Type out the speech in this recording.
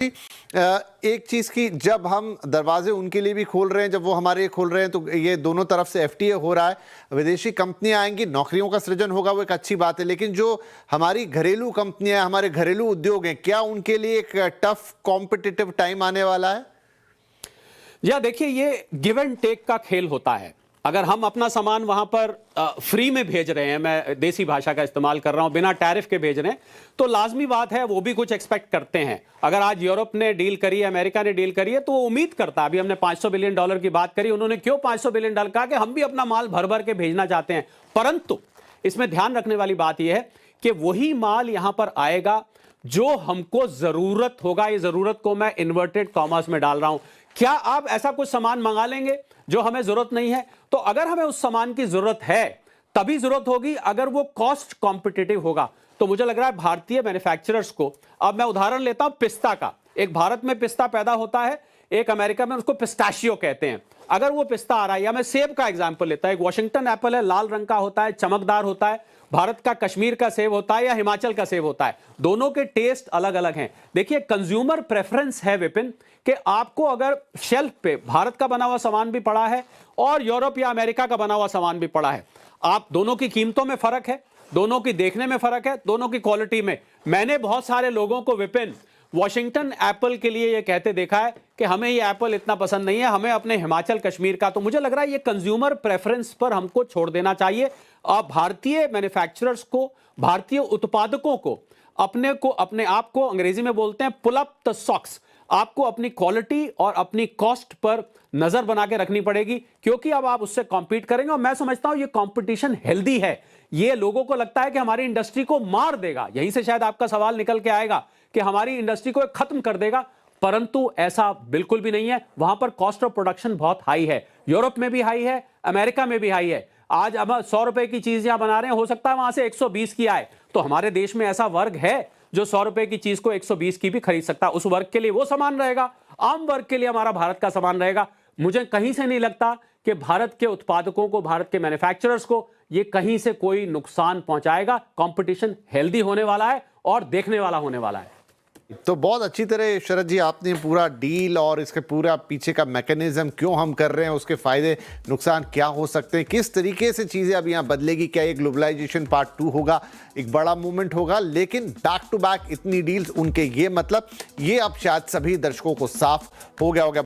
एक चीज की, जब हम दरवाजे उनके लिए भी खोल रहे हैं, जब वो हमारे लिए खोल रहे हैं, तो ये दोनों तरफ से एफटीए हो रहा है, विदेशी कंपनियां आएंगी, नौकरियों का सृजन होगा, वो एक अच्छी बात है। लेकिन जो हमारी घरेलू कंपनियां, हमारे घरेलू उद्योग हैं, क्या उनके लिए एक टफ कॉम्पिटिटिव टाइम आने वाला है? या देखिए, ये गिव एंड टेक का खेल होता है। अगर हम अपना सामान वहां पर फ्री में भेज रहे हैं, मैं देसी भाषा का इस्तेमाल कर रहा हूं, बिना टैरिफ के भेज रहे हैं, तो लाजमी बात है वो भी कुछ एक्सपेक्ट करते हैं। अगर आज यूरोप ने डील करी है, अमेरिका ने डील करी है, तो वो उम्मीद करता है। अभी हमने $500 बिलियन की बात करी, उन्होंने क्यों $500 बिलियन कहा कि हम भी अपना माल भर भर के भेजना चाहते हैं। परंतु इसमें ध्यान रखने वाली बात यह है कि वही माल यहां पर आएगा जो हमको जरूरत होगा। ये जरूरत को मैं इन्वर्टेड कॉमर्स में डाल रहा हूं। क्या आप ऐसा कुछ सामान मंगा लेंगे जो हमें जरूरत नहीं है? तो अगर हमें उस सामान की जरूरत है तभी जरूरत होगी, अगर वो कॉस्ट कॉम्पिटिटिव होगा। तो मुझे लग रहा है भारतीय मैन्युफैक्चरर्स को, अब मैं उदाहरण लेता हूं पिस्ता का। एक भारत में पिस्ता पैदा होता है, एक अमेरिका में उसको पिस्ताशियो कहते हैं। अगर वो पिस्ता आ रहा है, या मैं सेब का एग्जांपल लेता हूं, एक वॉशिंगटन एप्पल है, लाल रंग का होता है, चमकदार होता है। भारत का कश्मीर का सेब होता है या हिमाचल का सेब होता है, दोनों के टेस्ट अलग अलग हैं। देखिए, कंज्यूमर प्रेफरेंस है विपिन, कि आपको अगर शेल्फ पे भारत का बना हुआ सामान भी पड़ा है और यूरोप या अमेरिका का बना हुआ सामान भी पड़ा है, आप दोनों की कीमतों में फर्क है, दोनों की देखने में फर्क है, दोनों की क्वालिटी में। मैंने बहुत सारे लोगों को विपिन वॉशिंगटन एप्पल के लिए यह कहते देखा है कि हमें ये एप्पल इतना पसंद नहीं है, हमें अपने हिमाचल कश्मीर का। तो मुझे लग रहा है ये कंज्यूमर प्रेफरेंस पर हमको छोड़ देना चाहिए। और भारतीय मैन्युफैक्चरर्स को, भारतीय उत्पादकों को, अपने आप को अंग्रेजी में बोलते हैं पुल अप द सॉक्स। आपको अपनी क्वालिटी और अपनी कॉस्ट पर नजर बना के रखनी पड़ेगी, क्योंकि अब आप उससे कॉम्पीट करेंगे। और मैं समझता हूं ये कंपटीशन हेल्दी है। ये लोगों को लगता है कि हमारी इंडस्ट्री को मार देगा, यहीं से शायद आपका सवाल निकल के आएगा कि हमारी इंडस्ट्री को खत्म कर देगा। परंतु ऐसा बिल्कुल भी नहीं है। वहां पर कॉस्ट ऑफ प्रोडक्शन बहुत हाई है, यूरोप में भी हाई है, अमेरिका में भी हाई है। आज अब 100 रुपए की चीज यहां बना रहे हैं, हो सकता है वहां से 120 की आए। तो हमारे देश में ऐसा वर्ग है जो 100 रुपए की चीज को 120 की भी खरीद सकता है। उस वर्ग के लिए वो सामान रहेगा, आम वर्ग के लिए हमारा भारत का सामान रहेगा। मुझे कहीं से नहीं लगता कि भारत के उत्पादकों को, भारत के मैन्युफैक्चरर्स को ये कहीं से कोई नुकसान पहुंचाएगा। कंपटीशन हेल्दी होने वाला है और देखने वाला होने वाला है। तो बहुत अच्छी तरह शरद जी आपने पूरा डील और इसके पूरा पीछे का मैकेनिज्म, क्यों हम कर रहे हैं, उसके फायदे नुकसान क्या हो सकते हैं, किस तरीके से चीज़ें अब यहाँ बदलेगी, क्या ये ग्लोबलाइजेशन पार्ट 2 होगा, एक बड़ा मूवमेंट होगा। लेकिन बैक टू बैक इतनी डील्स, उनके ये मतलब, ये अब शायद सभी दर्शकों को साफ हो गया होगा।